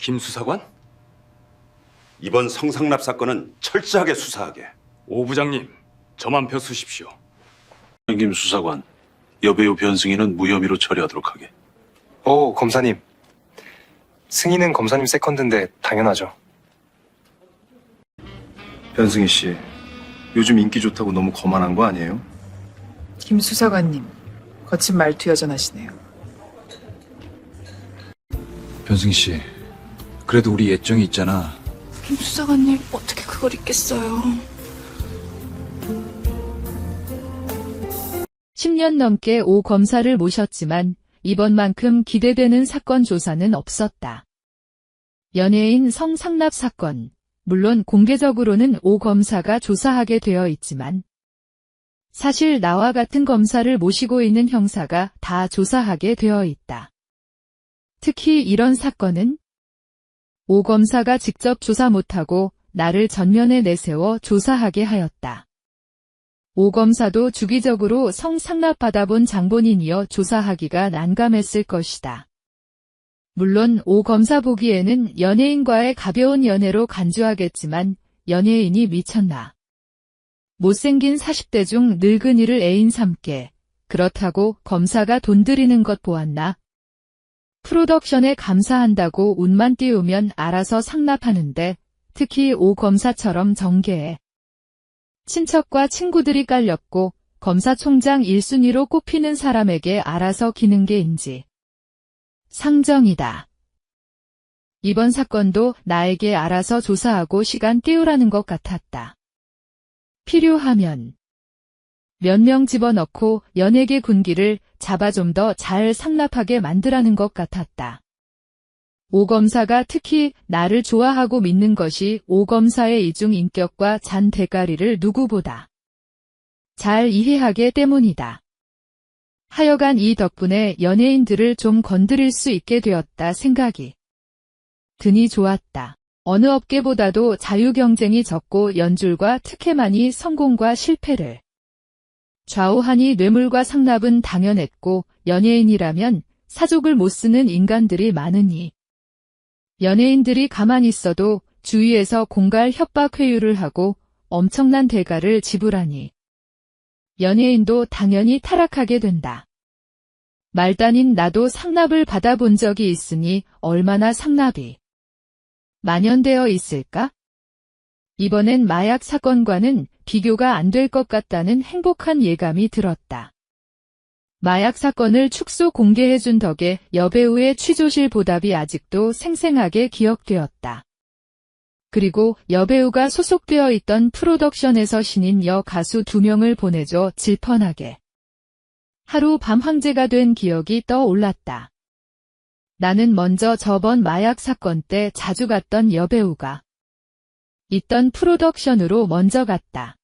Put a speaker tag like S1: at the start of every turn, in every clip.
S1: 김 수사관?
S2: 이번 성상납 사건은 철저하게 수사하게.
S1: 오 부장님, 저만 벼수십시오.
S3: 김 수사관, 여배우 변승희는 무혐의로 처리하도록 하게.
S4: 검사님. 승희는 검사님 세컨드인데 당연하죠.
S5: 변승희 씨, 요즘 인기 좋다고 너무 거만한 거 아니에요?
S6: 김 수사관님, 거친 말투 여전하시네요.
S7: 변승희 씨, 그래도 우리 예정이 있잖아.
S8: 김 수사관님 어떻게 그걸 잊겠어요.
S9: 10년 넘게 오 검사를 모셨지만 이번만큼 기대되는 사건 조사는 없었다. 연예인 성상납 사건, 물론 공개적으로는 오 검사가 조사하게 되어 있지만 사실 나와 같은 검사를 모시고 있는 형사가 다 조사하게 되어 있다. 특히 이런 사건은 오 검사가 직접 조사 못하고 나를 전면에 내세워 조사하게 하였다. 오 검사도 주기적으로 성상납 받아본 장본인이어 조사하기가 난감했을 것이다. 물론 오 검사 보기에는 연예인과의 가벼운 연애로 간주하겠지만 연예인이 미쳤나. 못생긴 40대 중 늙은이를 애인 삼게, 그렇다고 검사가 돈 들이는 것 보았나? 프로덕션에 감사한다고 운만 띄우면 알아서 상납하는데 특히 오 검사처럼 정계에 친척과 친구들이 깔렸고 검사총장 1순위로 꼽히는 사람에게 알아서 기는 게인지 상정이다. 이번 사건도 나에게 알아서 조사하고 시간 때우라는 것 같았다. 필요하면 몇 명 집어넣고 연예계 군기를 잡아 좀 더 잘 상납하게 만들라는 것 같았다. 오 검사가 특히 나를 좋아하고 믿는 것이 오 검사의 이중 인격과 잔 대가리를 누구보다 잘 이해하기 때문이다. 하여간 이 덕분에 연예인들을 좀 건드릴 수 있게 되었다 생각이 드니 좋았다. 어느 업계보다도 자유 경쟁이 적고 연줄과 특혜만이 성공과 실패를 좌우하니 뇌물과 상납은 당연했고 연예인이라면 사족을 못 쓰는 인간들이 많으니 연예인들이 가만히 있어도 주위에서 공갈 협박 회유를 하고 엄청난 대가를 지불하니 연예인도 당연히 타락하게 된다. 말단인 나도 상납을 받아본 적이 있으니 얼마나 상납이 만연되어 있을까? 이번엔 마약 사건과는 비교가 안 될 것 같다는 행복한 예감이 들었다. 마약 사건을 축소 공개해준 덕에 여배우의 취조실 보답이 아직도 생생하게 기억되었다. 그리고 여배우가 소속되어 있던 프로덕션에서 신인 여가수 2명을 보내줘 질펀하게 하루 밤 황제가 된 기억이 떠올랐다. 나는 먼저 저번 마약 사건 때 자주 갔던 여배우가 있던 프로덕션으로 먼저 갔다.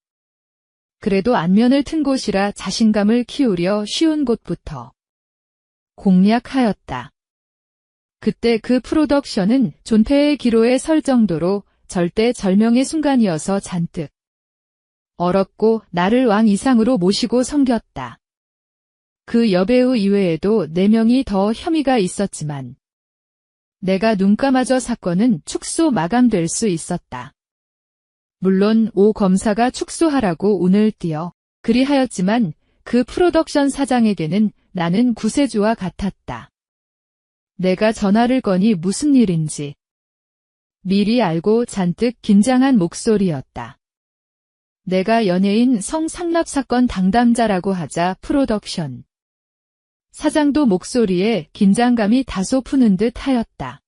S9: 그래도 안면을 튼 곳이라 자신감을 키우려 쉬운 곳부터 공략하였다. 그때 그 프로덕션은 존폐의 기로에 설 정도로 절대절명의 순간이어서 잔뜩 얼었고 나를 왕 이상으로 모시고 섬겼다. 그 여배우 이외에도 4명이 더 혐의가 있었지만 내가 눈 감아줘 사건은 축소 마감될 수 있었다. 물론 오 검사가 축소하라고 운을 띄어 그리하였지만 그 프로덕션 사장에게는 나는 구세주와 같았다. 내가 전화를 거니 무슨 일인지 미리 알고 잔뜩 긴장한 목소리였다. 내가 연예인 성상납 사건 담당자라고 하자 프로덕션 사장도 목소리에 긴장감이 다소 푸는 듯 하였다.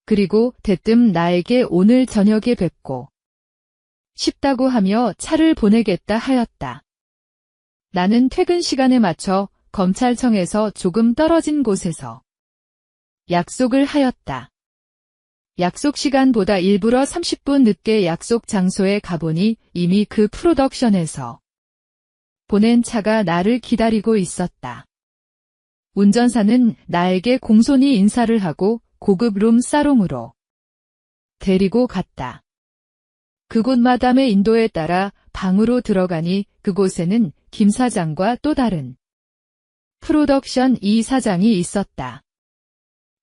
S9: 그리고 대뜸 나에게 오늘 저녁에 뵙고 싶다고 하며 차를 보내겠다 하였다. 나는 퇴근 시간에 맞춰 검찰청에서 조금 떨어진 곳에서 약속을 하였다. 약속 시간보다 일부러 30분 늦게 약속 장소에 가보니 이미 그 프로덕션에서 보낸 차가 나를 기다리고 있었다. 운전사는 나에게 공손히 인사를 하고 고급 룸 사롱으로 데리고 갔다. 그곳 마담의 인도에 따라 방으로 들어가니 그곳에는 김 사장과 또 다른 프로덕션 이 사장이 있었다.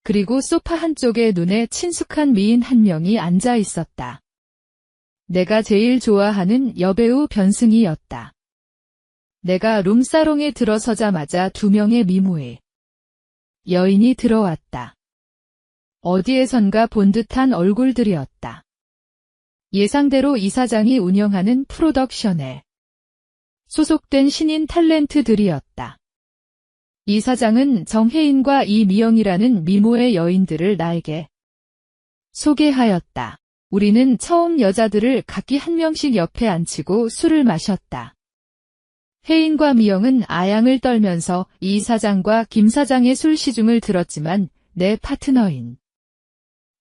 S9: 그리고 소파 한쪽에 눈에 친숙한 미인 한 명이 앉아 있었다. 내가 제일 좋아하는 여배우 변승희였다. 내가 룸사롱에 들어서자마자 2명의 미모의 여인이 들어왔다. 어디에선가 본 듯한 얼굴들이었다. 예상대로 이사장이 운영하는 프로덕션에 소속된 신인 탤런트들이었다. 이사장은 정혜인과 이미영이라는 미모의 여인들을 나에게 소개하였다. 우리는 처음 여자들을 각기 한 명씩 옆에 앉히고 술을 마셨다. 혜인과 미영은 아양을 떨면서 이 사장과 김 사장의 술 시중을 들었지만 내 파트너인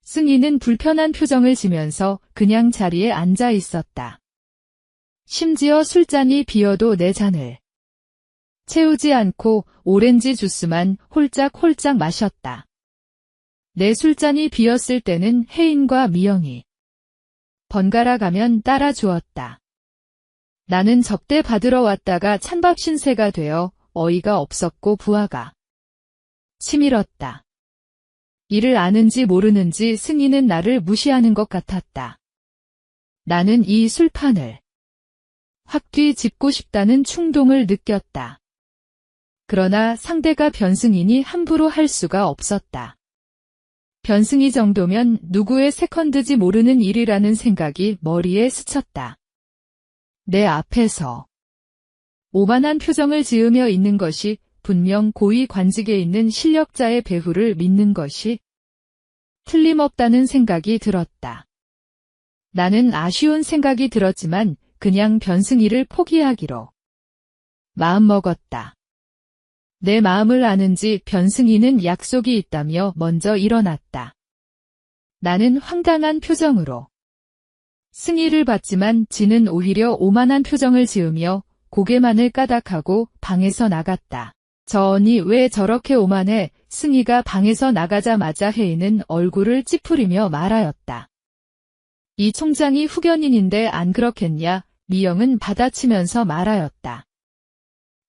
S9: 승희는 불편한 표정을 지면서 그냥 자리에 앉아 있었다. 심지어 술잔이 비어도 내 잔을 채우지 않고 오렌지 주스만 홀짝홀짝 마셨다. 내 술잔이 비었을 때는 혜인과 미영이 번갈아 가면 따라 주었다. 나는 접대 받으러 왔다가 찬밥 신세가 되어 어이가 없었고 부하가 치밀었다. 이를 아는지 모르는지 승희는 나를 무시하는 것 같았다. 나는 이 술판을 확 뒤집고 싶다는 충동을 느꼈다. 그러나 상대가 변승희니 함부로 할 수가 없었다. 변승희 정도면 누구의 세컨드지 모르는 일이라는 생각이 머리에 스쳤다. 내 앞에서 오만한 표정을 지으며 있는 것이 분명 고위 관직에 있는 실력자의 배후를 믿는 것이 틀림없다는 생각이 들었다. 나는 아쉬운 생각이 들었지만 그냥 변승희를 포기하기로 마음먹었다. 내 마음을 아는지 변승희는 약속이 있다며 먼저 일어났다. 나는 황당한 표정으로 승희를 봤지만 지는 오히려 오만한 표정을 지으며 고개만을 까닥하고 방에서 나갔다. 저 언니 왜 저렇게 오만해? 승희가 방에서 나가자마자 혜인은 얼굴을 찌푸리며 말하였다. 이 총장이 후견인인데 안 그렇겠냐? 미영은 받아치면서 말하였다.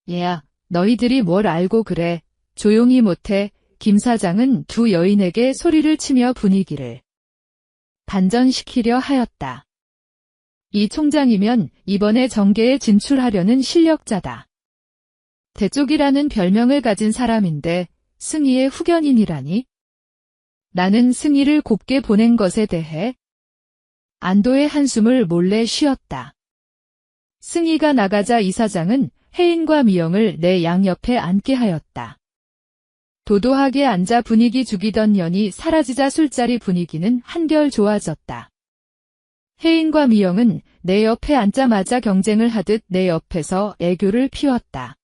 S9: 얘야, 너희들이 뭘 알고 그래? 조용히 못해. 김 사장은 두 여인에게 소리를 치며 분위기를 반전시키려 하였다. 이 총장이면 이번에 정계에 진출하려는 실력자다. 대쪽이라는 별명을 가진 사람인데 승희의 후견인이라니? 나는 승희를 곱게 보낸 것에 대해 안도의 한숨을 몰래 쉬었다. 승희가 나가자 이사장은 혜인과 미영을 내 양옆에 앉게 하였다. 도도하게 앉아 분위기 죽이던 년이 사라지자 술자리 분위기는 한결 좋아졌다. 혜인과 미영은 내 옆에 앉자마자 경쟁을 하듯 내 옆에서 애교를 피웠다.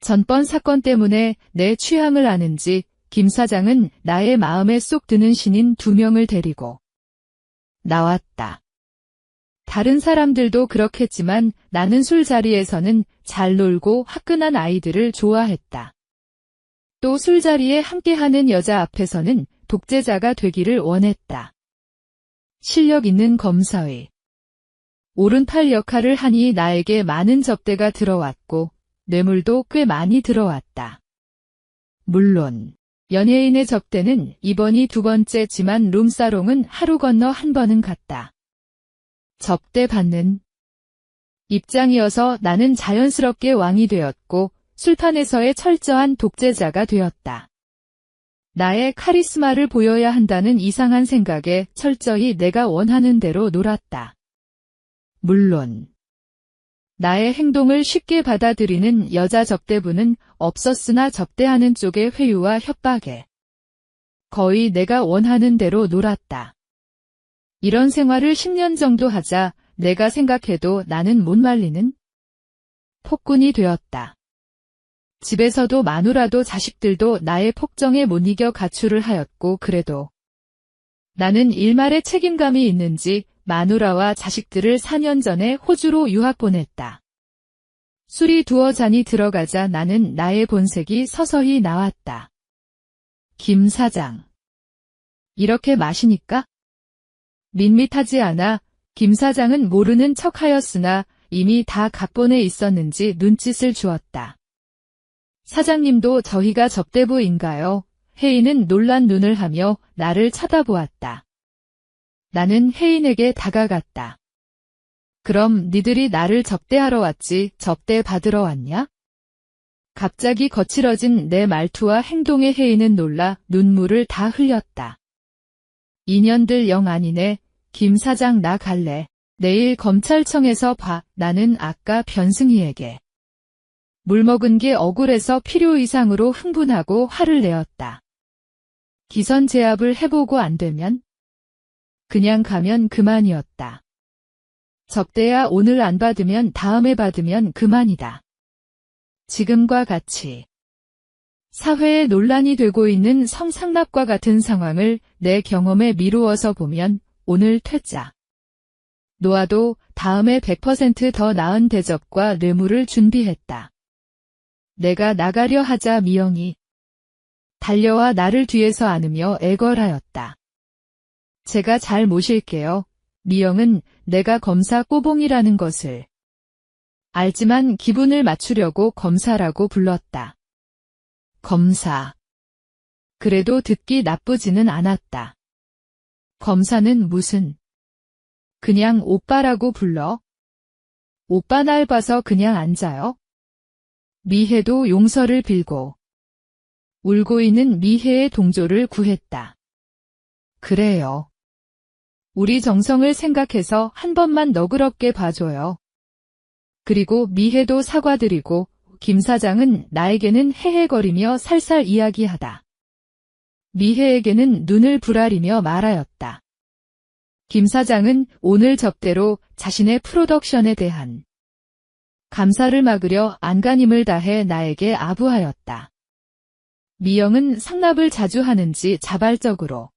S9: 전번 사건 때문에 내 취향을 아는지 김 사장은 나의 마음에 쏙 드는 신인 2명을 데리고 나왔다. 다른 사람들도 그렇겠지만 나는 술자리에서는 잘 놀고 화끈한 아이들을 좋아했다. 또 술자리에 함께하는 여자 앞에서는 독재자가 되기를 원했다. 실력 있는 검사의 오른팔 역할을 하니 나에게 많은 접대가 들어왔고 뇌물도 꽤 많이 들어왔다. 물론 연예인의 접대는 이번이 2번째지만 룸사롱은 하루 건너 한 번은 갔다. 접대 받는 입장이어서 나는 자연스럽게 왕이 되었고 술판에서의 철저한 독재자가 되었다. 나의 카리스마를 보여야 한다는 이상한 생각에 철저히 내가 원하는 대로 놀았다. 물론 나의 행동을 쉽게 받아들이는 여자 접대부는 없었으나 접대하는 쪽의 회유와 협박에 거의 내가 원하는 대로 놀았다. 이런 생활을 10년 정도 하자 내가 생각해도 나는 못 말리는 폭군이 되었다. 집에서도 마누라도 자식들도 나의 폭정에 못 이겨 가출을 하였고 그래도 나는 일말의 책임감이 있는지 마누라와 자식들을 4년 전에 호주로 유학 보냈다. 술이 2잔이 들어가자 나는 나의 본색이 서서히 나왔다. 김 사장. 이렇게 마시니까? 밋밋하지 않아. 김 사장은 모르는 척하였으나 이미 다 각본에 있었는지 눈짓을 주었다. 사장님도 저희가 접대부인가요? 혜인은 놀란 눈을 하며 나를 쳐다보았다. 나는 혜인에게 다가갔다. 그럼 니들이 나를 접대하러 왔지 접대 받으러 왔냐? 갑자기 거칠어진 내 말투와 행동에 혜인은 놀라 눈물을 다 흘렸다. 인연들 영 아니네. 김 사장 나 갈래. 내일 검찰청에서 봐. 나는 아까 변승희에게 물 먹은 게 억울해서 필요 이상으로 흥분하고 화를 내었다. 기선 제압을 해보고 안 되면? 그냥 가면 그만이었다. 접대야 오늘 안 받으면 다음에 받으면 그만이다. 지금과 같이 사회에 논란이 되고 있는 성상납과 같은 상황을 내 경험에 미루어서 보면 오늘 퇴짜. 놓아도 다음에 100% 더 나은 대접과 뇌물을 준비했다. 내가 나가려 하자 미영이 달려와 나를 뒤에서 안으며 애걸하였다. 제가 잘 모실게요. 미영은 내가 검사 꼬봉이라는 것을 알지만 기분을 맞추려고 검사라고 불렀다. 검사. 그래도 듣기 나쁘지는 않았다. 검사는 무슨? 그냥 오빠라고 불러? 오빠 날 봐서 그냥 앉아요? 미혜도 용서를 빌고 울고 있는 미혜의 동조를 구했다. 그래요. 우리 정성을 생각해서 한 번만 너그럽게 봐줘요. 그리고 미혜도 사과드리고 김 사장은 나에게는 헤헤거리며 살살 이야기하다. 미혜에게는 눈을 부라리며 말하였다. 김 사장은 오늘 접대로 자신의 프로덕션에 대한 감사를 막으려 안간힘을 다해 나에게 아부하였다. 미영은 상납을 자주 하는지 자발적으로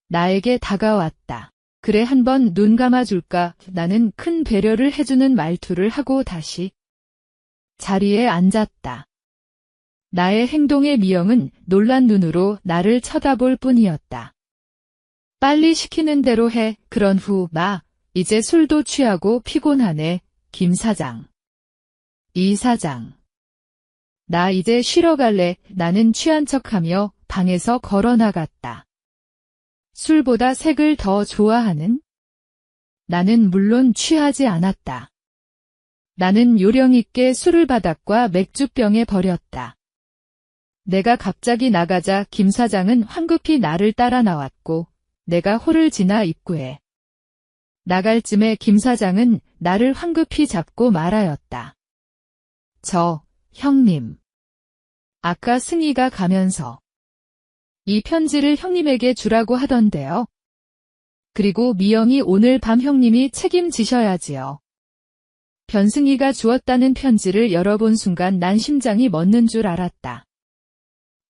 S9: 나에게 다가왔다. 그래 한번 눈 감아줄까? 나는 큰 배려를 해주는 말투를 하고 다시 자리에 앉았다. 나의 행동에 미영은 놀란 눈으로 나를 쳐다볼 뿐이었다. 빨리 시키는 대로 해. 그런 후 이제 술도 취하고 피곤하네. 김 사장. 이 사장. 나 이제 쉬러 갈래. 나는 취한 척하며 방에서 걸어 나갔다. 술보다 색을 더 좋아하는? 나는 물론 취하지 않았다. 나는 요령있게 술을 바닥과 맥주병에 버렸다. 내가 갑자기 나가자 김 사장은 황급히 나를 따라 나왔고 내가 홀을 지나 입구에 나갈 쯤에 김 사장은 나를 황급히 잡고 말하였다. 형님. 아까 승희가 가면서 이 편지를 형님에게 주라고 하던데요. 그리고 미영이 오늘 밤 형님이 책임지셔야지요. 변승희가 주었다는 편지를 열어본 순간 난 심장이 멎는 줄 알았다.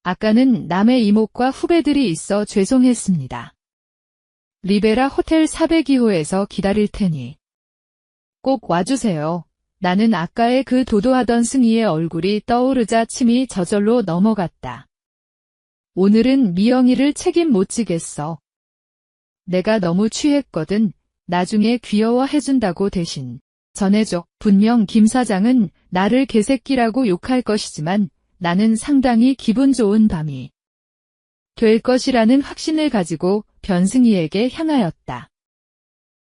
S9: 아까는 남의 이목과 후배들이 있어 죄송했습니다. 리베라 호텔 402호에서 기다릴 테니 꼭 와주세요. 나는 아까의 그 도도하던 승희의 얼굴이 떠오르자 침이 저절로 넘어갔다. 오늘은 미영이를 책임 못 지겠어. 내가 너무 취했거든. 나중에 귀여워해준다고 대신 전해줘. 분명 김 사장은 나를 개새끼라고 욕할 것이지만 나는 상당히 기분 좋은 밤이 될 것이라는 확신을 가지고 변승희에게 향하였다.